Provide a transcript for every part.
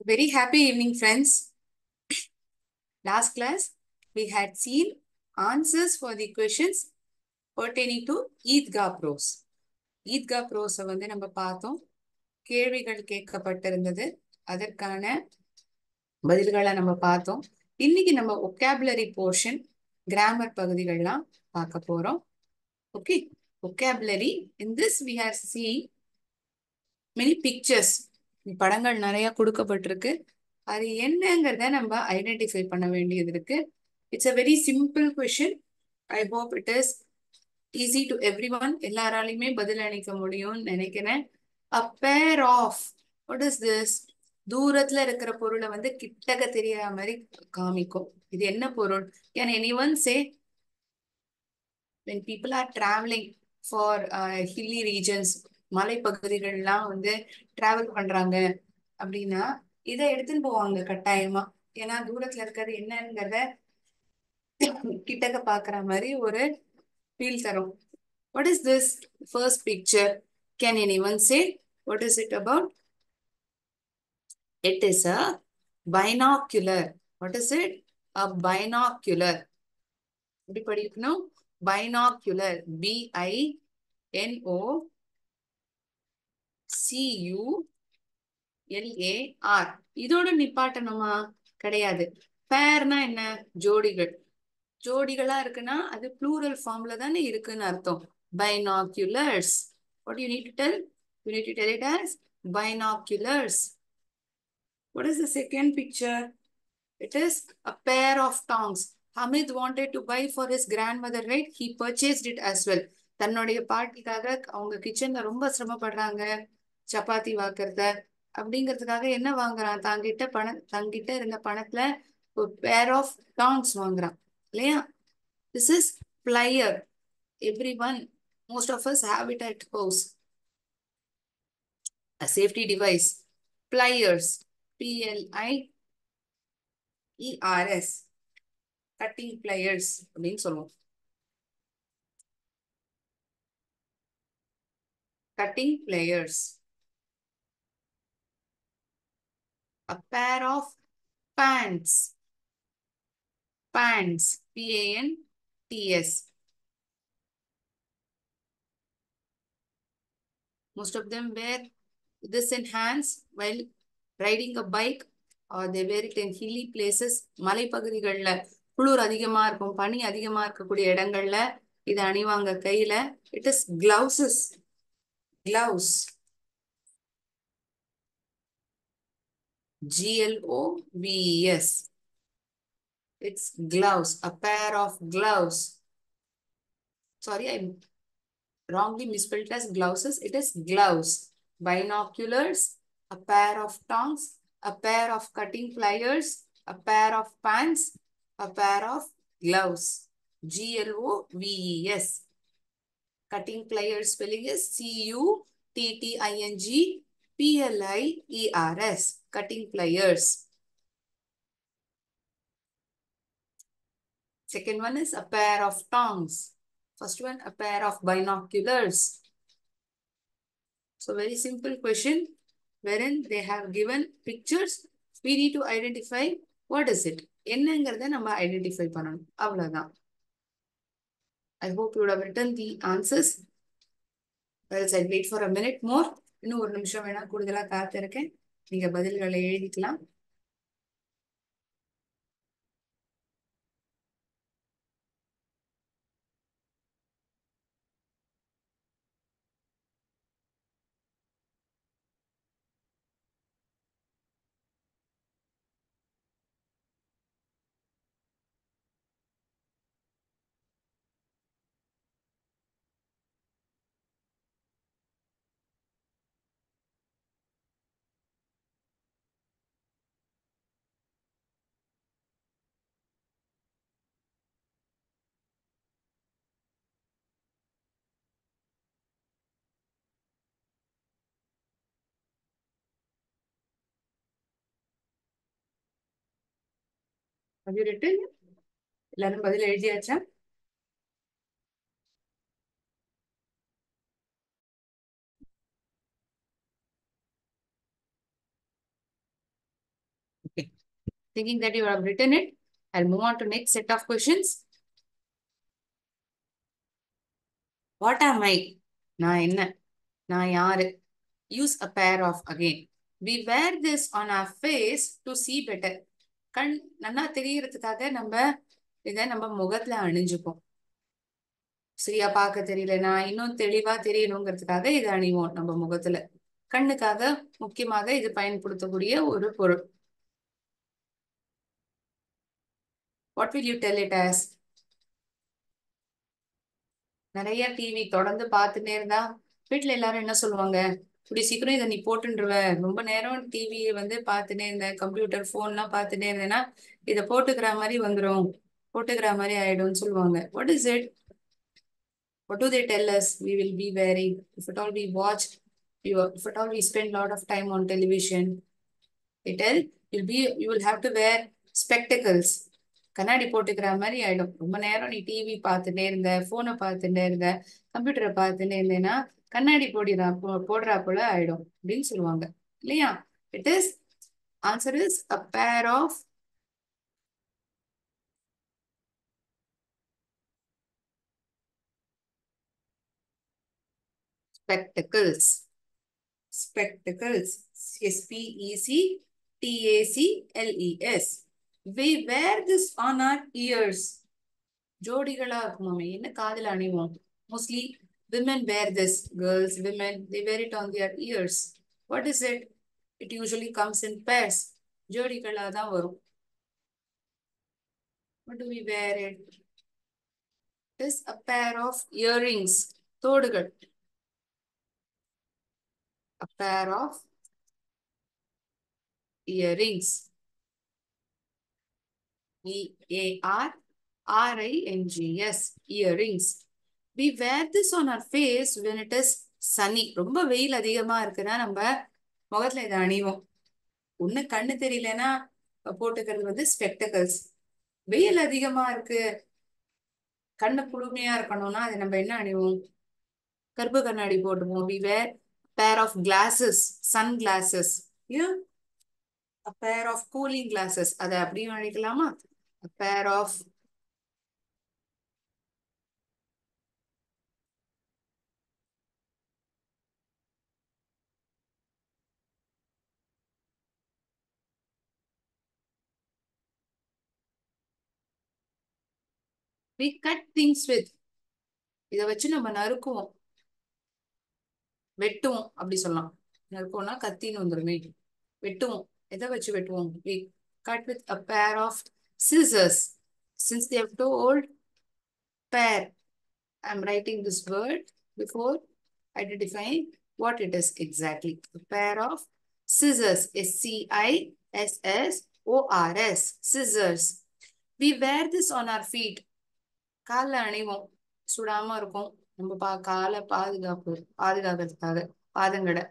Very happy evening, friends. Last class, we had seen answers for the questions pertaining to ஈத்கா ப்ரோஸ். ஈத்கா ப்ரோஸை நம்ம பார்த்தோம். கேள்விகள் கேட்கப்பட்டிருந்தது. அதற்கான பதில்களை நம்ம பார்த்தோம். இன்னைக்கு நம்ம ஒக்காபுலரி போர்ஷன், கிராமர் பகுதிகள்லாம் பார்க்க போறோம். Okay, vocabulary. In this we have seen many pictures. படங்கள் நிறைய கொடுக்கப்பட்டிருக்கு. அது என்னங்கிறத நம்ம ஐடென்டிஃபை பண்ண வேண்டியது இருக்கு. It's a very simple question. I hope it is easy to every one. எல்லாராலையுமே பதில் அளிக்க முடியும்னு நினைக்கிறேன். அ pair of, what is this? தூரத்துல இருக்கிற பொருளை கிட்டக்க தெரியாத மாதிரி காமிக்கும். இது என்ன பொருள்? Can any one say? when people are traveling for hilly regions, மலைப்பகுதிகள்லாம் டிராவல் பண்றாங்க அப்படின்னா இதை எடுத்துன்னு போவாங்க கட்டாயமா. ஏன்னா தூரத்துல இருக்கிறது என்னங்கிறத கிட்டக்க பாக்குற மாதிரி ஒரு ஃபீல் தரும். What is this first picture? Can anyone say what is it about? It is a binocular. What is it? A binocular. எப்படி படிக்கணும்? பைனாக்குலர். BINOCULAR. இதோட நிப்பாட்டணுமா? கிடையாது. பேர்னா என்ன? ஜோடிகள். ஜோடிகளா இருக்குன்னா அது ப்ளூரல் ஃபார்ம்ல தானே இருக்குன்னு அர்த்தம். Binoculars. What do you need to tell? You need to tell it as binoculars. What is the second picture? It is a pair of tongs. Hamid wanted to buy for his grandmother, right? He purchased it as well. தன்னுடைய பாட்டிக்காக அவங்க கிச்சன்ல ரொம்ப சிரமப்படுறாங்க சப்பாத்தி வாக்குறத. அப்படிங்கிறதுக்காக என்ன வாங்குறான்? தங்கிட்ட இருந்த பணத்துல ஒரு பேர் ஆஃப் டாங்ஸ் வாங்குறான் இல்லையா? This is plier. Everyone, most of us have it at house. A safety device. Pliers. PLIERS. Cutting pliers அப்படின்னு சொல்லுவோம். Cutting pliers. A pair of pants. Pants. PANTS. Most of them wear this in hands while riding a bike, or they wear it in hilly places. மலைப்பகுதிகள்ல குளிர் அதிகமா இருக்கும், பனி அதிகமா இருக்கக்கூடிய இடங்கள்ல இதை அணிவாங்க கையில. It is gloves. Gloves. GLOVES. It's gloves. A pair of gloves. Sorry, I wrongly misspelled as glouses. It is gloves. Binoculars. A pair of tongs. A pair of cutting pliers. A pair of pants. A pair of gloves. GLOVES. Cutting pliers spelling is CUTTING PLIERS. Cutting pliers. Second one is a pair of tongs. First one, a pair of binoculars. So very simple question wherein they have given pictures. We need to identify what is it. என்னங்கிறத நம்ம identify பண்ணணும். அவ்வளவுதான். I hope you would have written the answers. Else I'll wait for a minute more. இன்னும் ஒரு நிமிஷம் வேணா கூடுதலா காத்திருக்கேன். நீங்க பதில்களை எழுதிக்கலாம். Have you written? எல்லாரும் பதில் எழுதியாச்சா? Thinking that you have written it, I'll move on to next set of questions. What am I? நான் என்ன? நான் யாரு? Use a pair of again. We wear this on our face to see better. கண் நல்லா தெரியறதுக்காக நம்ம இதை நம்ம முகத்துல அணிஞ்சுப்போம். சரியா பார்க்க தெரியலனா இன்னும் தெளிவா தெரியணுங்கிறதுக்காக இதை அணிவோம் நம்ம முகத்துல. கண்ணுக்காக முக்கியமாக இது பயன்படுத்தக்கூடிய ஒரு பொருள். What will you tell it as? நிறைய டிவி தொடர்ந்து பார்த்துட்டே இருந்தா வீட்டுல எல்லாரும் என்ன சொல்லுவாங்க? இப்படி சீக்கிரம் இதை நீ போட்டுருவ, ரொம்ப நேரம் டிவியை வந்து பார்த்துட்டே இருந்த, கம்ப்யூட்டர் போன்லாம் பார்த்துட்டே இருந்தேன்னா இதை போட்டுக்கிற மாதிரி வந்துடும், போட்டுக்கிற மாதிரி ஆயிடும்னு சொல்லுவாங்க. What is it? What do they tell us we will be wearing? If at all we watch, if at all we spend a lot of time on television, they tell you will have to wear spectacles. கண்ணாடி போட்டுக்கிற மாதிரி ஆயிடும். ரொம்ப நேரம் நீ TV பார்த்துட்டே இருந்த, போனை பார்த்துட்டே இருந்த, கம்ப்யூட்டரை பார்த்துட்டே இருந்தேன்னா கண்ணாடி போடுறா போல ஆயிடும் அப்படின்னு சொல்லுவாங்க இல்லையா? It is answer is a pair of spectacles. Spectacles. Spectacles. We wear this on our ears. ஜோடிகளா இருக்குமாமே, என்ன காதுல அணிவோம்? Mostly women wear this. Girls, women, they wear it on their ears. What is it? It usually comes in pairs. ஜோடிகளா தான் வரும். What do we wear it? It is a pair of earrings. தோடுகள். A pair of earrings. EARRINGS. Earrings. We wear this on our face when it is sunny. ரொம்ப வெயில் அதிகமா இருக்குன்னா நம்ம முகத்துல இதை அணிவோம். ஒண்ணு கண்ணு தெரியலன்னா போட்டுக்கிறது வந்து ஸ்பெக்டகல்ஸ். வெயில் அதிகமா இருக்கு, கண்ணு குளுமையா இருக்கணும்னா அது நம்ம என்ன அணிவோம்? கருப்பு கண்ணாடி போட்டுப்போம். We wear pair of glasses, sun glasses. Yeah? A pair of cooling glasses. அதை அப்படியும் அணிக்கலாமா? A pair of we cut things with. இதை வச்சு நம்ம நறுக்குவோம், வெட்டுவோம் அப்படி சொல்லலாம். நறுக்குவோம்னா கத்தின்னு வந்துருமே. வெட்டுவோம். எதை வச்சு வெட்டுவோம்? We cut with a pair of scissors. Since they have told pair, I'm writing this word before identifying what it is exactly. A pair of scissors. SCISSORS. Scissors. We wear this on our feet. காலில் அணிவோம், சுடாம இருக்கும். நம்ம காலை பாதுகாக்கிறதுக்காக பாதங்கடை.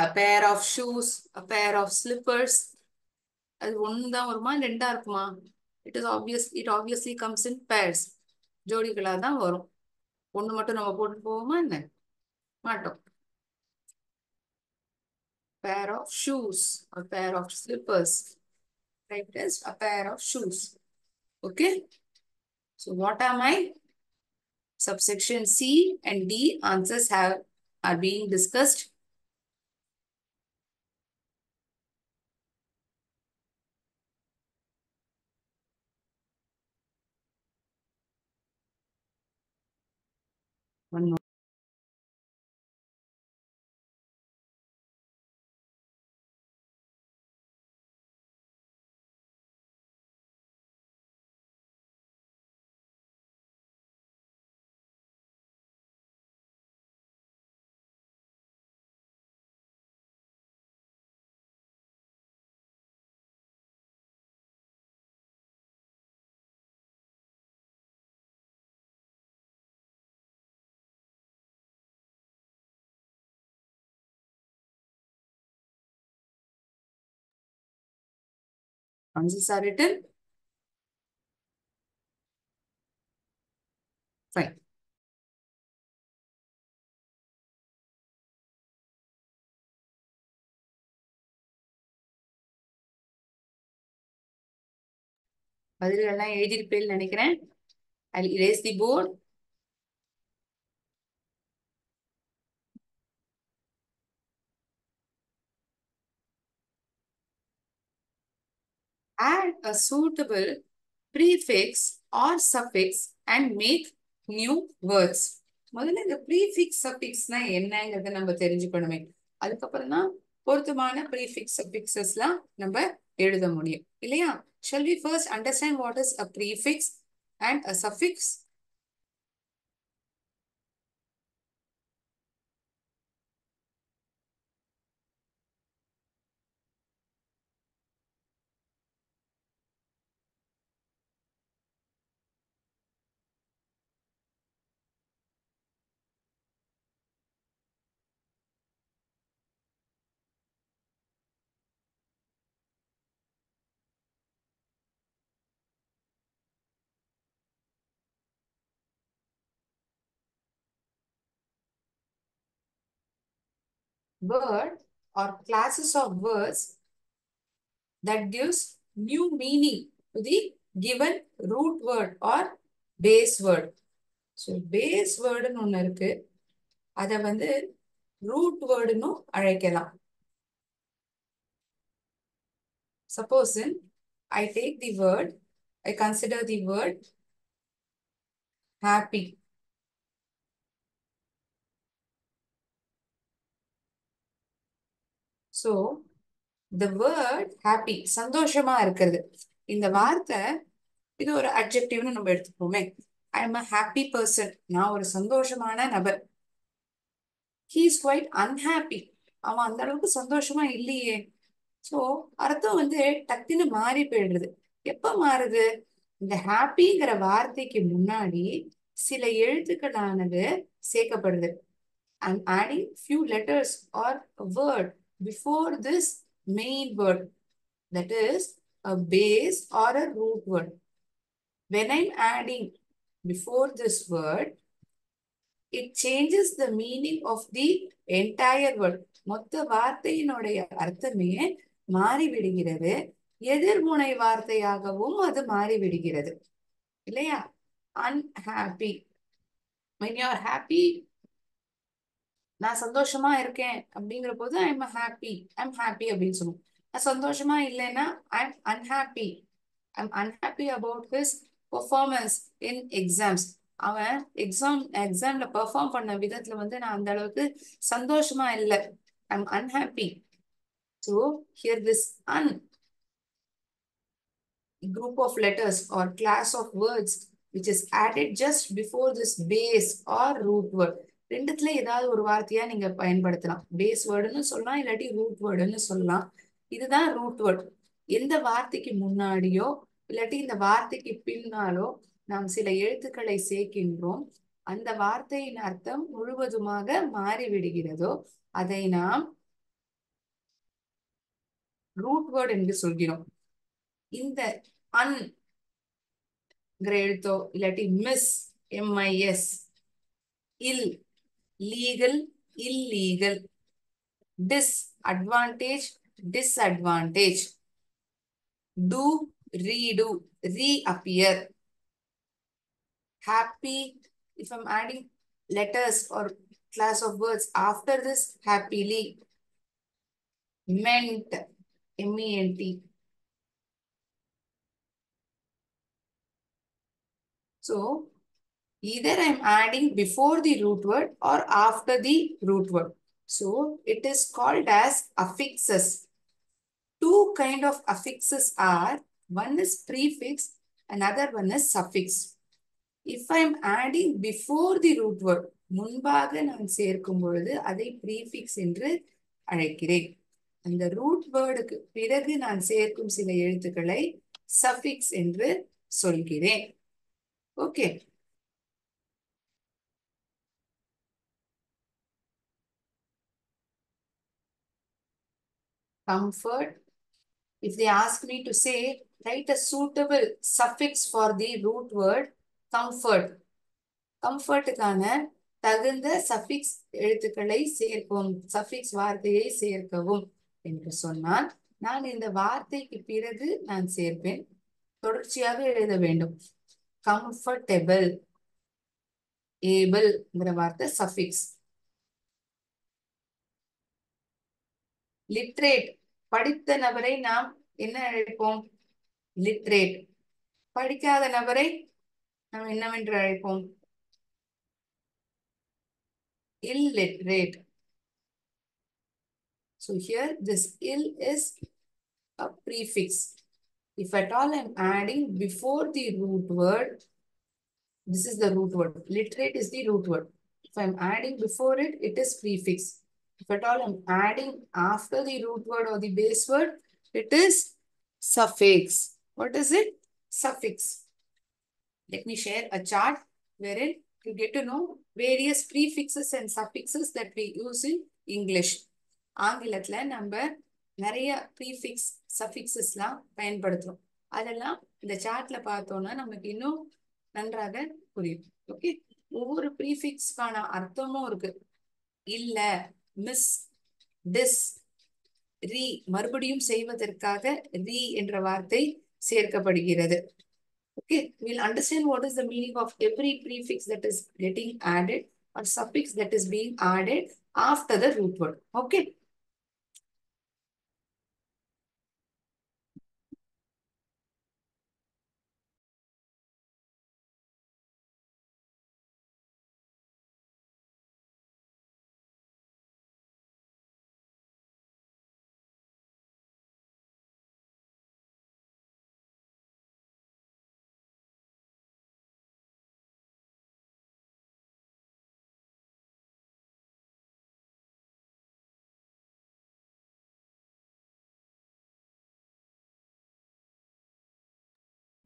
A pair of shoes. A pair of slippers. அது ஒண்ணுதான் வருமா, ரெண்டா இருக்குமா? It obviously comes in pairs. ஜோடிகளா தான் வரும். ஒண்ணு மட்டும் நம்ம போட்டு போவோமா என்ன? மாட்டோம். Pair of shoes. A pair of slippers. Right, as a pair of shoes. Okay. So what am I? Subsection C and D answers are being discussed. One more. Answers are written. Fine. பதில்கள்லாம் எழுதிருப்பேன்னு நினைக்கிறேன். I'll erase the board. Add a suitable prefix or suffix and make new words. முதல்ல இந்த prefix சஃபிக்ஸ்னா என்னங்கிறத நம்ம தெரிஞ்சுக்கணுமே. அதுக்கப்புறம் தான் பொருத்தமான prefix சஃபிக்ஸஸ்லாம் நம்ம எழுத முடியும் இல்லையா? Shall we first understand what is a prefix and a suffix? Word or classes of words that gives new meaning to the given root word or base word. So base word னு ஒண்ணு இருக்கு. அத வந்து root word னு அழைக்கலாம். Suppose I take the word, I consider the word happy. So the word happy சந்தோஷமா இருக்கிறது. இந்த வார்த்தை இது ஒரு அட்ஜெக்டிவ்னு நம்ம எடுத்துப்போமே. I am a happy person. நான் ஒரு சந்தோஷமான நபர். He is quite unhappy. அவன் அந்த அளவுக்கு சந்தோஷமா இல்லையே. ஸோ அர்த்தம் வந்து டக்குன்னு மாறி போயிடுறது. எப்ப மாறுது? இந்த ஹாப்பிங்கிற வார்த்தைக்கு முன்னாடி சில எழுத்துக்களானது சேர்க்கப்படுது. I'm adding few letters or a word before this main word, that is a base or a root word. When I'm adding before this word, it changes the meaning of the entire word. மொத்த வார்த்தையினுடைய அர்த்தமே மாறிவிடுகிறது. எதிர்முனை வார்த்தையாகவும் அது மாறிவிடுகிறது இல்லையா? unhappy. when you are happy, நான் சந்தோஷமா இருக்கேன் அப்படிங்கிற போது ஐம் ஹாப்பி, ஐம் ஹாப்பி அப்படின்னு சொல்லுவோம். நான் சந்தோஷமா இல்லைன்னா I'm unhappy. I'm unhappy about his performance in exams. அவன் எக்ஸாம்ல பெர்ஃபார்ம் பண்ண விதத்துல வந்து நான் அந்த அளவுக்கு சந்தோஷமா இல்லை. I'm unhappy. So here this group of letters or class of words which is added just before this base or root word. ரெண்டுத்துல ஏதாவது ஒரு வார்த்தையா நீங்க பயன்படுத்தலாம். பேஸ் வேர்டுன்னு சொல்லலாம், இல்லாட்டி ரூட் வேர்டுன்னு சொல்லலாம். இதுதான் ரூட் வேர்ட். எந்த வார்த்தைக்கு முன்னாடியோ இல்லாட்டி இந்த வார்த்தைக்கு பின்னாலோ நாம் சில எழுத்துக்களை சேர்க்கின்றோம், அந்த வார்த்தையின் அர்த்தம் முழுவதுமாக மாறிவிடுகிறதோ அதை நாம் ரூட் வேர்ட் என்று சொல்கிறோம். இந்த எழுத்தோ இல்லாட்டி mis, MIS, il, legal, illegal, disadvantage, disadvantage, do, redo, reappear, happy. If I'm adding letters or class of words after this, happily, meant, MENT. So either I'm adding before the root word or after the root word. So it is called as affixes. Two kind of affixes are, one is prefix, another one is suffix. If I'm adding before the root word, முன்பாக நான் சேர்க்கும் பொழுது அதை prefix என்று அழைக்கிறேன். அந்த root வேர்டுக்கு பிறகு நான் சேர்க்கும் சில எழுத்துக்களை suffix என்று சொல்கிறேன். Okay. Comfort. If they ask me to say, write a suitable suffix for the root word comfort. கம்ஃபர்ட்டுக்கான தகுந்த சஃபிக்ஸ் எழுத்துக்களை சேர்க்கவும், சஃபிக்ஸ் வார்த்தையை சேர்க்கவும் என்று சொன்னால் நான் இந்த வார்த்தைக்கு பிறகு நான் சேர்ப்பேன். தொடர்ச்சியாக எழுத வேண்டும். கம்ஃபர்டபிள், ஏபிள்ங்கிற வார்த்தை சஃபிக்ஸ். லிட்ரேட், படித்த நபரை நாம் என்ன அழைப்போம்? லிட்ரேட். படிக்காத நபரை நாம் என்னவென்று அழைப்போம்? illiterate. So here this ill is a prefix. If at all I'm adding before the root word, this is the root word. Literate is the root word. If I'm adding before it, it is prefix. If at all I'm adding after the root word or the base word, it is suffix. What is it? Suffix. Let me share a chart wherein you get to know various prefixes and suffixes that we use in English. ஆங்கிலத்துல நம்ம நிறைய prefix சஃபிக்ஸஸ்லாம் பயன்படுத்துறோம். அதெல்லாம் இந்த சார்ட்ல பார்த்தோம்னா நமக்கு இன்னும் நன்றாக புரியும். ஓகே, ஒவ்வொரு ப்ரீஃபிக்ஸ்க்கான அர்த்தமும் இருக்கு. இல்ல, மிஸ், டிஸ், ரீ, மறுபடியும் செய்வதற்காக ரீ என்ற வார்த்தை சேர்க்கப்படுகிறது. Okay, we'll understand what is the meaning of every prefix that is getting added or suffix that is being added after the root word. Okay.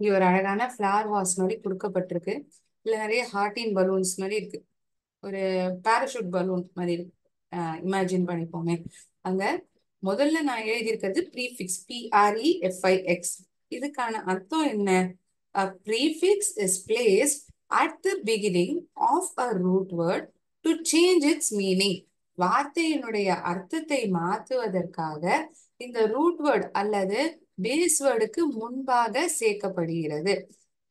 இங்க ஒரு அழகான ஃபிளவர் வாஸ் மாதிரி கொடுக்கப்பட்டிருக்கு. இதுல நிறைய ஹார்டின் பலூன்ஸ் மாதிரி இருக்கு. ஒரு பாராஷூட் பலூன் மாதிரி இருக்கு. இமேஜின் பண்ணிப்போமே. அங்க முதல்ல நான் எழுதியிருக்கிறது ப்ரீஃபிக்ஸ், PREFIX. இதுக்கான அர்த்தம் என்ன? A prefix is placed at the beginning of a root word to change its meaning. வார்த்தையினுடைய அர்த்தத்தை மாற்றுவதற்காக இந்த ரூட் வேர்ட் அல்லது பேஸ் வேர்டுக்கு முன்பாக சேர்க்கப்படுகிறது.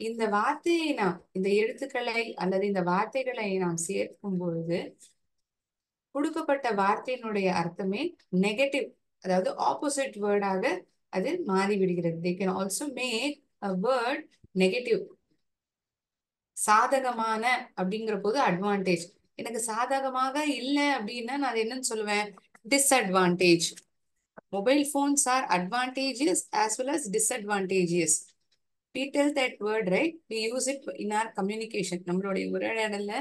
இந்த வார்த்தையை நாம், இந்த எழுத்துக்களை அல்லது இந்த வார்த்தைகளை நாம் சேர்க்கும் பொழுது கொடுக்கப்பட்ட வார்த்தையினுடைய அர்த்தமே நெகட்டிவ், அதாவது ஆப்போசிட் வேர்டாக அது மாறிவிடுகிறது. They can also make a word negative. சாதகமான அப்படிங்கிற போது அட்வான்டேஜ். எனக்கு சாதகமாக இல்லை அப்படின்னா நான் அது என்னன்னு சொல்லுவேன்? Disadvantage. Mobile phones are advantageous as well as disadvantageous. We tell that word, right? We use it in our communication. நம்மளுடைய உரையாடல்ல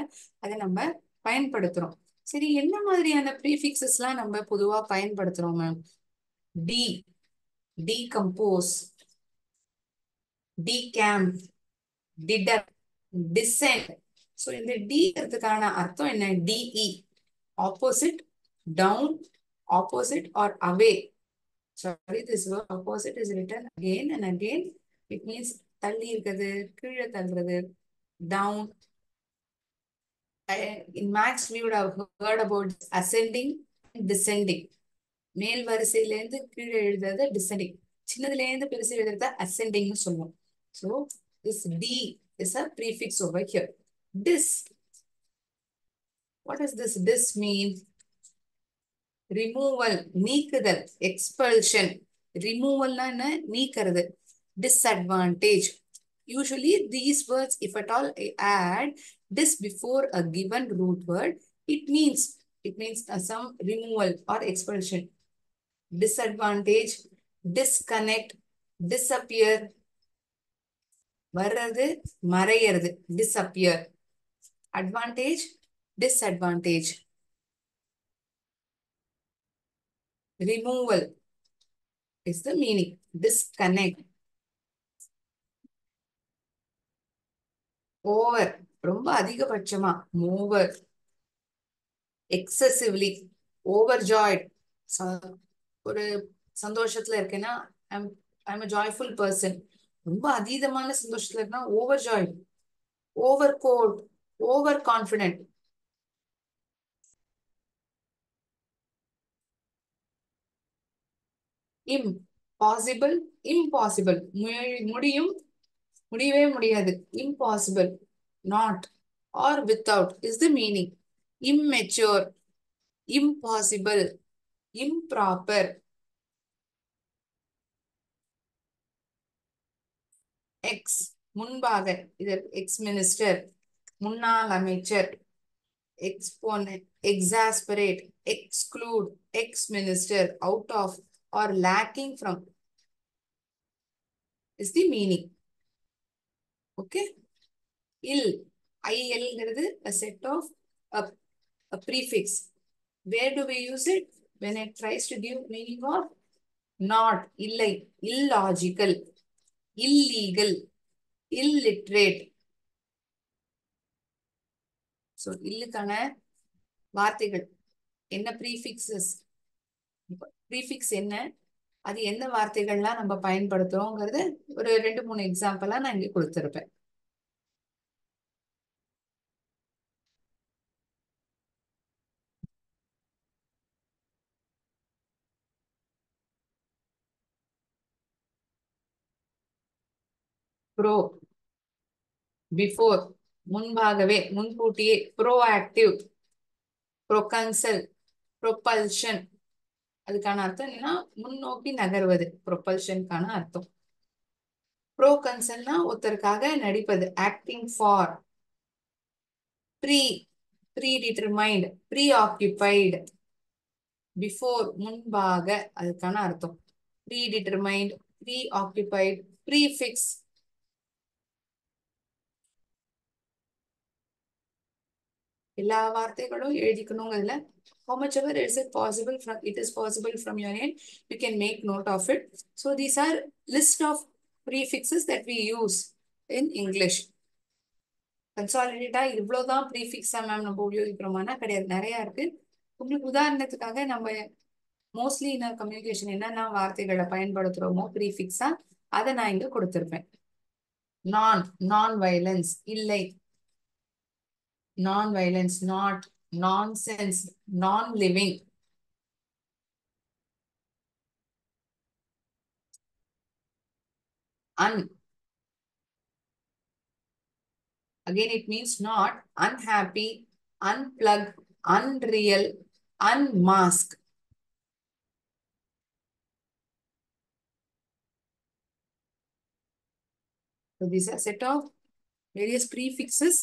அதை நம்ம பயன்படுத்துறோம். சரி, என்ன மாதிரியான ப்ரீஃபிக்ஸஸ்லாம் நம்ம பொதுவா பயன்படுத்துறோம் ma'am? De, decompose, decamp, detect, descent. So இந்த டிங்கிறதுக்கான அர்த்தம் என்ன? D E, opposite, down, opposite or away. Sorry, this word opposite is written again and again. It means தள்ளி இருக்கிறது, கீழே தள்ளுறது, down. In maths, we would have heard about ascending and descending. மேல் வரிசையில இருந்து கீழே எழுதுறது descending. சின்னதுல இருந்து பெருசு எழுதுறத ascending சொல்லுவோம். So this D is a prefix over here. Dis. What does this dis mean? Removal, நீக்குதல், expulsion. Removal என்ன? நீக்கிறது. Disadvantage. Usually these words, if at all I add this before a given root word, it means some removal or expulsion. Disadvantage, disconnect, disappear. வர்றது, மறையிறது, disappear. Advantage, disadvantage. Removal is the meaning. Disconnect. Over, ரொம்ப அதிகபட்சமா. Mover, excessively, overjoyed. ஒரு சந்தோஷத்துல இருக்கேன்னா I'm a joyful person. ரொம்ப அதீதமான சந்தோஷத்துல இருக்கா overjoyed. Overcoat, overconfident. Impossible, impossible. முடியும், முடியவே முடியாது. Impossible, not, or without is the meaning. Immature, impossible, improper. Ex, முன்பாக, இது ex minister, முன்னாள் அமைச்சர். Exponent, exasperate, exclude, ex minister, out of, or lacking from is the meaning. Okay. Il, il a set of a prefix. Where do we use it? When it tries to give meaning of not, illai, illogical, illegal, illiterate. So illuக்கான வார்த்தைகள் என்ன, ப்ரீஃபிக்ஸஸ், prefix என்ன, அது எந்த வார்த்தைகள்லாம் நம்ம பயன்படுத்துறோங்கிறது ஒரு 2-3 எக்ஸாம்பிளா நான் இங்க கொடுத்திருப்பேன். ப்ரோ, பிஃபோர், முன்பாகவே, முன்கூட்டியே. Proactive, proconsul, propulsion. அதுக்கான அர்த்தம் என்னன்னா முன்னோக்கி நகர்வது, ப்ரொபல்ஷனுக்கான அர்த்தம். ப்ரோகன்சல்னா ஒருத்தருக்காக நடிப்பது, acting for. Pre, predetermined, preoccupied. Before, முன்பாக, அதுக்கான அர்த்தம். Predetermined, preoccupied, prefix. எல்லா வார்த்தைகளும் எழுதிக்கணுங்கிறதுல how much ever is it possible from, it is possible from your end, you can make note of it. So these are list of prefixes that we use in English. கன்சாலிடேட்டா இவ்வளவுதான் ப்ரீஃபிக்ஸா ma'am நம்ம உபயோகிக்கிறோமானா கிடையாது, நிறைய இருக்கு. உங்களுக்கு உதாரணத்துக்காக நம்ம mostly இன் communication என்னென்ன வார்த்தைகளை பயன்படுத்துறோமோ ப்ரீஃபிக்ஸா, அதை நான் இங்க கொடுத்திருப்பேன். நான், நான் வயலன்ஸ், இல்லை. Non-violence, not, nonsense, non-living. Un, again it means not, unhappy, unplug, unreal, unmask. So these are set of various prefixes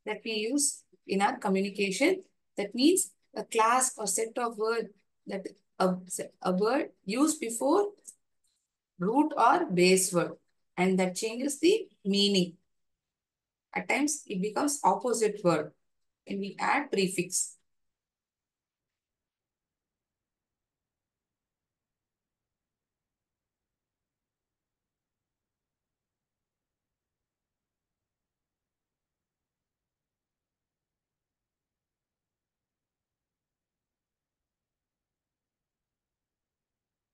that we use in our communication. That means a class or set of word that a word used before root or base word, and that changes the meaning. At times it becomes opposite word when we add prefix.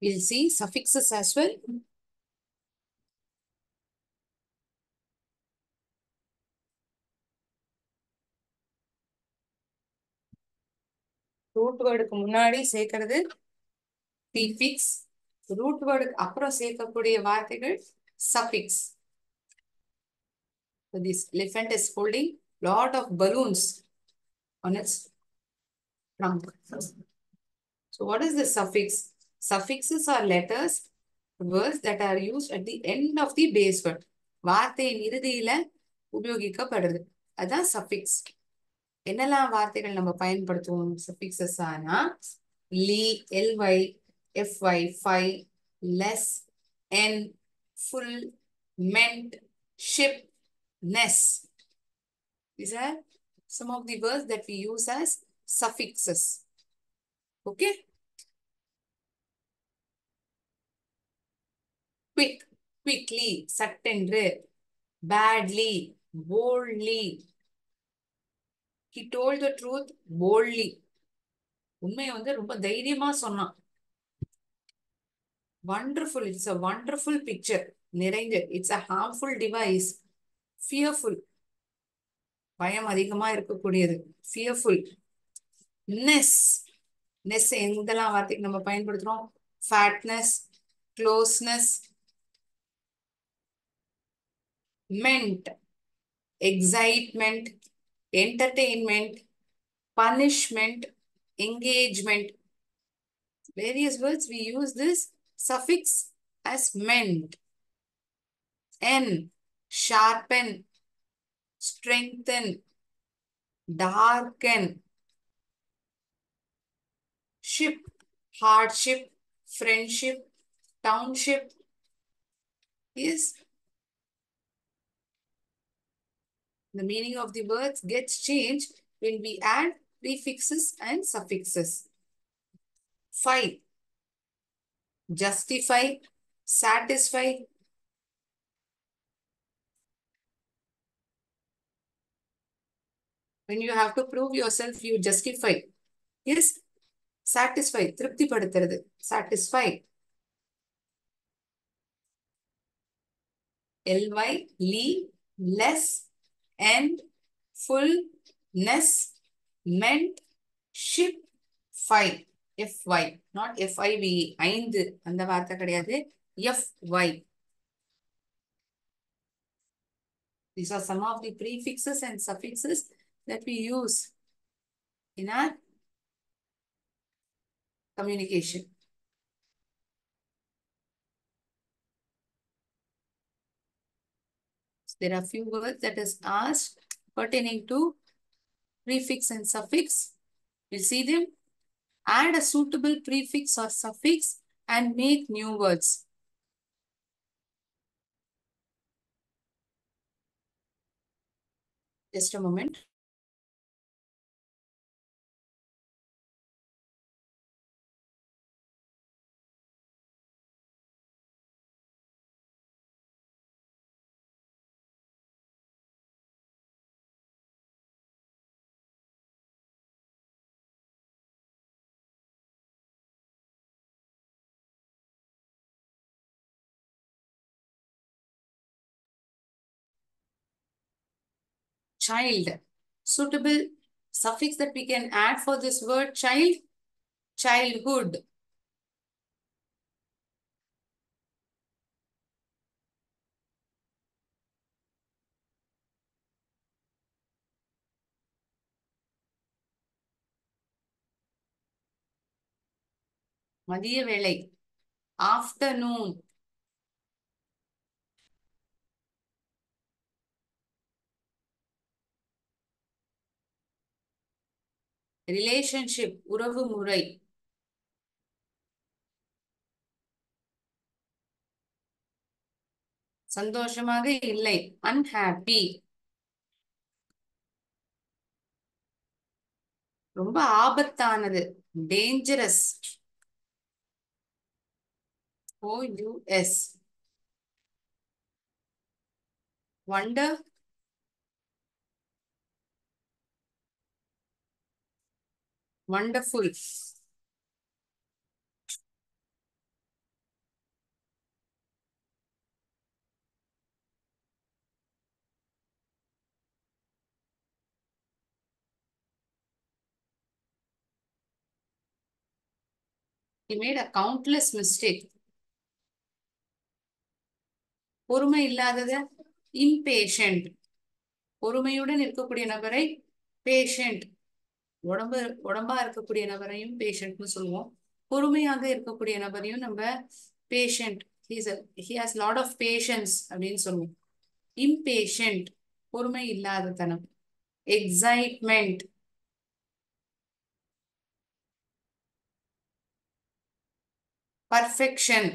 We'll see suffixes as well. Root வேர்டுக்கு முன்னாடி சேர்க்கிறது prefix. Root வேர்டுக்கு அப்புறம் சேர்க்கக்கூடிய வார்த்தைகள் suffix. So this elephant is holding lot of balloons on its trunk. So what is the suffix? Suffixes are letters, words that are used at the end of the base word. வார்த்தையின் இறுதியில உபயோகிக்கப்படுது, அதான் suffix. என்னெல்லாம் வார்த்தைகள் நம்ம பயன்படுத்துவோம் suffixes ஆனா, ly, fy, fi, less, n, full, meant, ship, ness. These are some of the words that we use as suffixes. Okay. Quick, quickly, சட்டென்று. Badly, boldly. He told the truth boldly. உண்மையை வந்து ரொம்ப தைரியமா சொன்னான். Wonderful, it's a wonderful picture. நிறைந்து, it's a harmful device. Fearful, பயம் அதிகமா இருக்கக்கூடியது. Fearful. Ness, ness எந்தெல்லாம் வார்த்தைக்கு நம்ம பயன்படுத்துறோம்? Fatness, closeness. meant, excitement, entertainment, punishment, engagement. Various words we use this suffix as meant. N, sharpen, strengthen, darken, ship, hardship, friendship, township is the meaning of the words gets changed when we add prefixes and suffixes. 5. Justify, satisfy. When you have to prove yourself, you justify. Yes, satisfy, திருப்திப்படுத்துறது. Satisfy. ly, less, and, fullness, meant, ship, five. fy, not five. ஐந்து அந்த வார்த்தை கிடையாது. fy. These are some of the prefixes and suffixes that we use in our communication. There are few words that is asked pertaining to prefix and suffix. We'll see them. Add a suitable prefix or suffix and make new words. Just a moment. Child. Suitable suffix that we can add for this word child. Childhood. மதிய வேளை. Afternoon. Relationship. உறவு முறை. சந்தோஷமாக இல்லை. Unhappy. ரொம்ப ஆபத்தானது. Dangerous. OUS. Wonder. Wonderful. He made a countless mistake. பொறுமை இல்லாதது. Impatient. பொறுமையுடன் இருக்கக்கூடிய நபரை patient. உடம்பா இருக்கக்கூடிய நபரையும் பேஷண்ட்னு சொல்லுவோம். பொறுமையாக இருக்கக்கூடிய நபரையும் நம்ம patient. he has lot of patience அப்படின்னு சொல்லுவோம். impatient. பொறுமை இல்லாத தனம். excitement. perfection.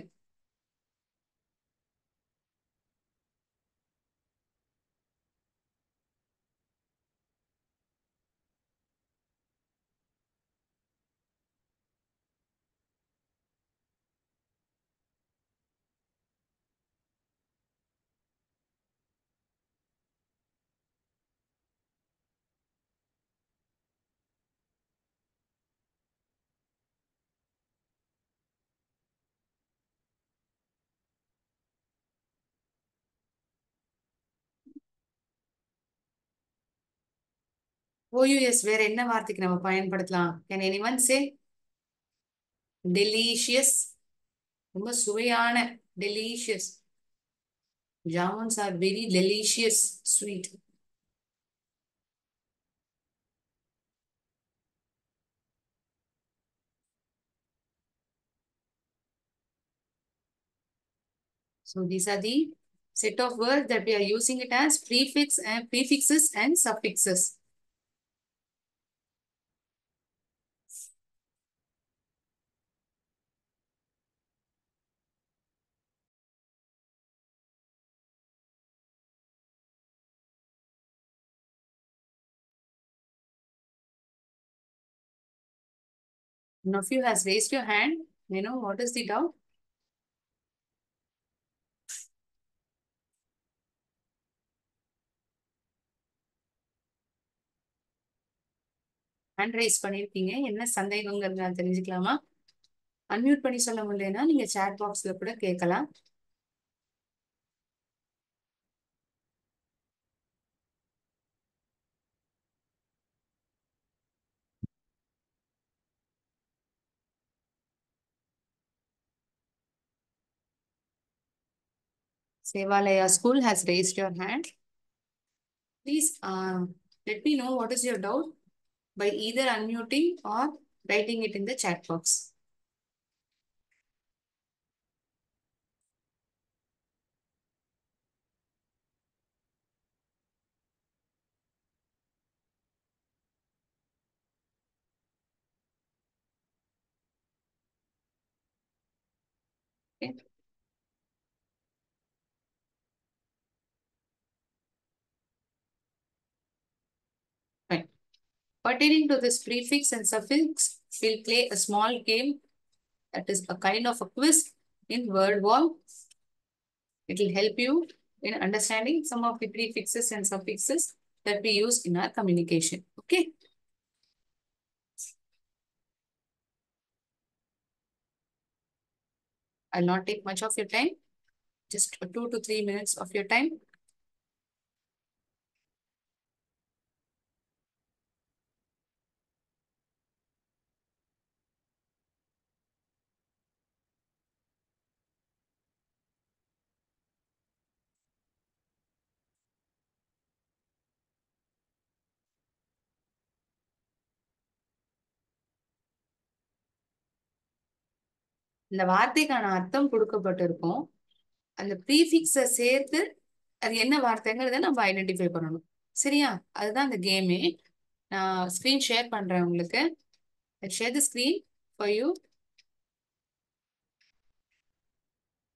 OUS வேற என்ன வார்த்தைக்கு நம்ம பயன்படுத்தலாம்? Can anyone say? delicious. ரொம்ப சுவையான. delicious. Jamuns are very delicious sweet. So these are the set of words that we are using it as prefixes and suffixes. One of you has raised your hand. You know what is the doubt? Hand rice பண்ணிருக்கீங்க. என்ன சந்தேகங்கள் நான் தெரிஞ்சுக்கலாமா? Unmute பண்ணி சொல்ல முடியலன்னா நீங்க chat பாக்ஸ்ல கூட கேட்கலாம். Sevalaya School has raised your hand. Please let me know what is your doubt by either unmuting or writing it in the chat box. Okay. Fine. Pertaining to this prefix and suffix, we'll play a small game that is a kind of a quiz in word wall. It will help you in understanding some of the prefixes and suffixes that we use in our communication. Okay. I'll not take much of your time, just 2 to 3 minutes of your time. இந்த வார்த்தைக்கான அர்த்தம் கொடுக்கப்பட்டிருக்கும். அந்த ப்ரீஃபிக்ஸை சேர்த்து அது என்ன வார்த்தைங்கிறத நம்ம identify பண்ணணும். சரியா? அதுதான் அந்த கேமே. நான் ஸ்க்ரீன் ஷேர் பண்றேன் உங்களுக்கு. Share the screen for you.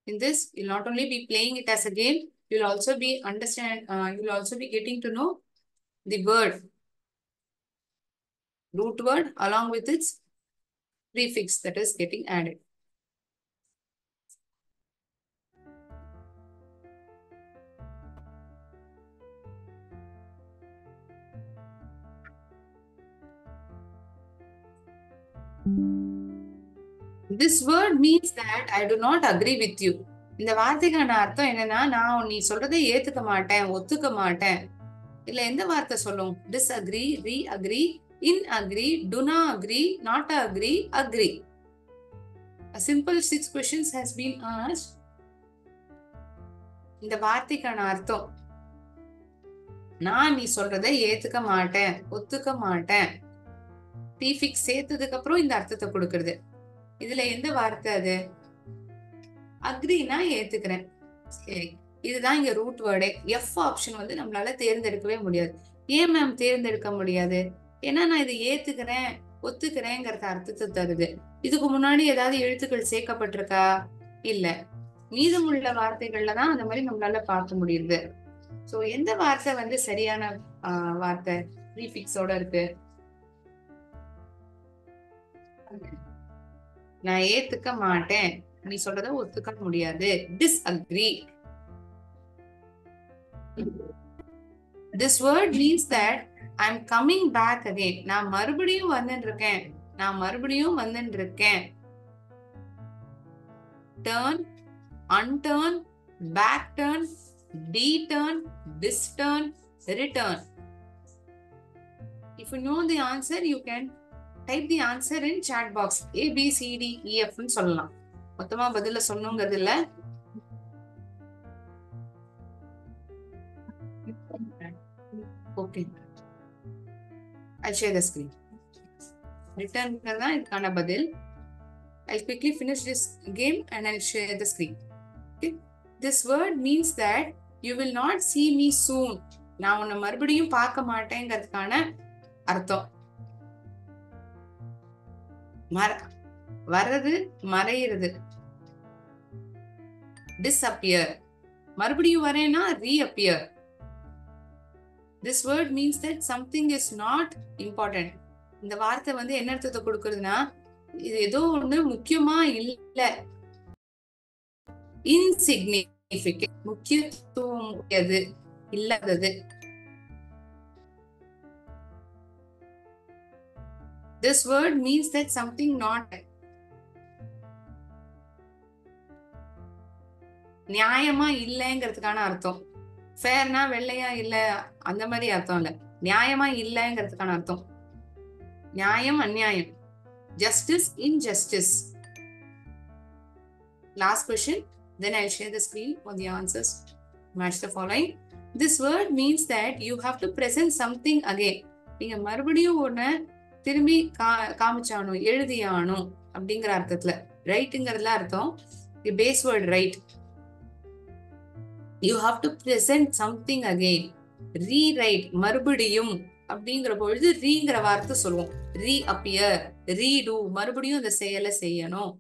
In this, you'll not only be playing it as a game, you'll also be you'll also be getting to know the word, root word along with its prefix that is getting added. This word means that I do not agree with you. இந்த வார்த்தைக்கான அர்த்தம் என்னன்னா, நான் நீ சொல்றதை ஏத்துக்க மாட்டேன், ஒத்துக்க மாட்டேன். இல்ல எந்த வார்த்தை சொல்லும்? disagree, re-agree, in-agree, do not agree, not agree, agree. A simple 6 questions has been asked. இந்த வார்த்தைக்கான அர்த்தம், நான் நீ சொல்றதை ஏத்துக்க மாட்டேன், ஒத்துக்க மாட்டேன். ப்ரீஃபிக்ஸ் சேர்த்ததுக்கு அப்புறம் இந்த அர்த்தத்தை கொடுக்கறது. இதுல எந்த வார்த்தை அது? அக்ரினா ஏத்துக்கிறேன். சரி, இதுதான் இங்க ரூட் வேர்டே. எஃப் ஆப்ஷன் வந்து நம்மளால தேர்ந்தெடுக்கவே முடியாது. ஏன் மேம் தேர்ந்தெடுக்க முடியாது? ஏன்னா நான் இதை ஏத்துக்கிறேன், ஒத்துக்கிறேங்கிறத அர்த்தத்தை தருது. இதுக்கு முன்னாடி ஏதாவது எழுத்துக்கள் சேர்க்கப்பட்டிருக்கா? இல்ல. மீதமுள்ள வார்த்தைகள்ல தான் அந்த மாதிரி நம்மளால பார்க்க முடியுது. சோ எந்த வார்த்தை வந்து சரியான வார்த்தை ப்ரீஃபிக்ஸோட இருக்கு? நான் ஏத்துக்க மாட்டேன், நீ சொல்றத ஒத்துக்க முடியாது. disagree. This word means that I'm coming back again. நான் மறுபடியும் வந்துட்டு இருக்கேன், நான் மறுபடியும் வந்துட்டு இருக்கேன். turn, unturn, back turn, deturn, disturn, return. If you know the answer, you can type the answer in chat box. A, B, C, D, E, F ன்னு சொல்லலாம். மொத்தமா பதில சொன்னோங்கிறது இல்ல. Okay. I'll share the screen. Return करना इसका बदल. I'll quickly finish this game and I'll share the screen. Okay. This word means that you will not see me soon. நான் உன்னை மறுபடியும் பார்க்க மாட்டேங்கிறதுக்கான அர்த்தம். வர்றது மறையிறது. Disappear. மறுபடியும் வரேன்னா reappear. This word means that something is not important. இந்த வார்த்தை வந்து என்ன அர்த்தத்தை கொடுக்குறதுன்னா இது ஏதோ ஒண்ணு முக்கியமா இல்ல, insignificant, முக்கியத்துவம் உடையது, இல்லாதது. This word means that something not நியாயமா இல்லைங்கிறதுக்கான அர்த்தம். ஃபேர்னா வெள்ளையா இல்ல அந்த மாதிரி அர்த்தம் இல்ல, நியாயமா இல்லைங்கிறதுக்கான அர்த்தம். நியாயம் அநியாயம், justice injustice. Last question, then I'll share the screen for the answers. Match the following. This word means that you have to present something again. நீங்க மறுபடியும் ஒண்ணு திரும்பி காமிச்சானும் எழுதியானும் அப்படிங்கிற அர்த்தத்துல. ரைட்டுங்கிறதுல அர்த்தம் base word right. You have to present something again. Rewrite, மறுபடியும் அப்படிங்கிற பொழுது ரீங்கிற வார்த்தை சொல்லுவோம். Reappear, redo, மறுபடியும் இந்த செயலை செய்யணும்.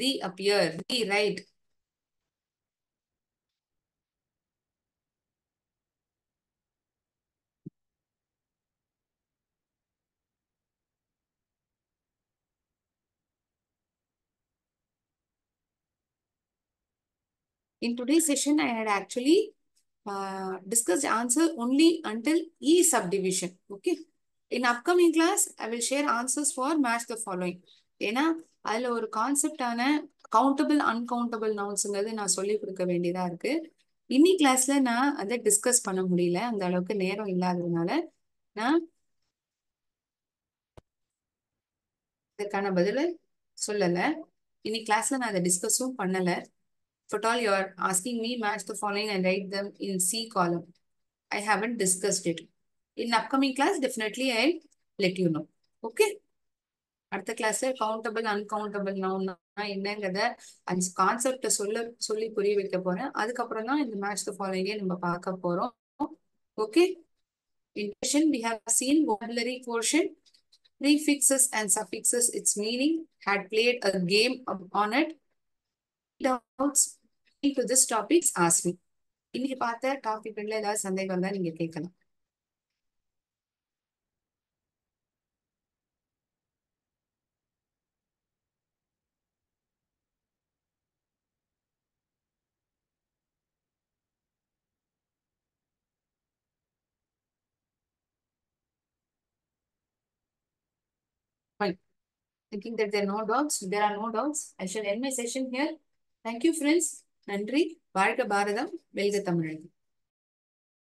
Reappear, rewrite. In today's session, I had actually discussed answer only until E subdivision. Okay. In upcoming class, I will share answers for match the following. ஏன்னா அதுல ஒரு கான்செப்டான கவுண்டபிள் அன்கவுண்டபிள் நவுன்ஸுங்கிறது நான் சொல்லி கொடுக்க வேண்டியதா இருக்கு. இன்னி கிளாஸ்ல நான் அதை டிஸ்கஸ் பண்ண முடியல, அந்த அளவுக்கு நேரம் இல்லாததுனால நான் இதற்கான பதில சொல்லல. இன்னி கிளாஸ்ல நான் அதை டிஸ்கஸும் பண்ணல. For all you are asking me match the following and write them in C column. I haven't discussed it. In upcoming class, definitely I'll let you know. Okay. அடுத்த கிளாஸ்ல கவுண்டபிள் அன்கவுண்டபிள் நவுன்னா என்னங்கிறத அந்த கான்செப்டை சொல்லி புரிய வைக்க போறேன். அதுக்கப்புறம் தான் இந்த மேட்ச் த ஃபாலோயிங்கே நம்ம பார்க்க போறோம். Okay. In addition, we have seen vocabulary portion, prefixes and suffixes, its meaning, had played a game on it. Doubts to this topics, ask me. இன்னைக்கு பார்த்த டாபிக்ல ஏதாவது சந்தேகம் தான் நீங்க கேட்கலாம். Fine. Thinking that there are no doubts, I shall end my session here. Thank you, friends. நன்றி. வாழ்க பாரதம், வெல்க தமிழகம்.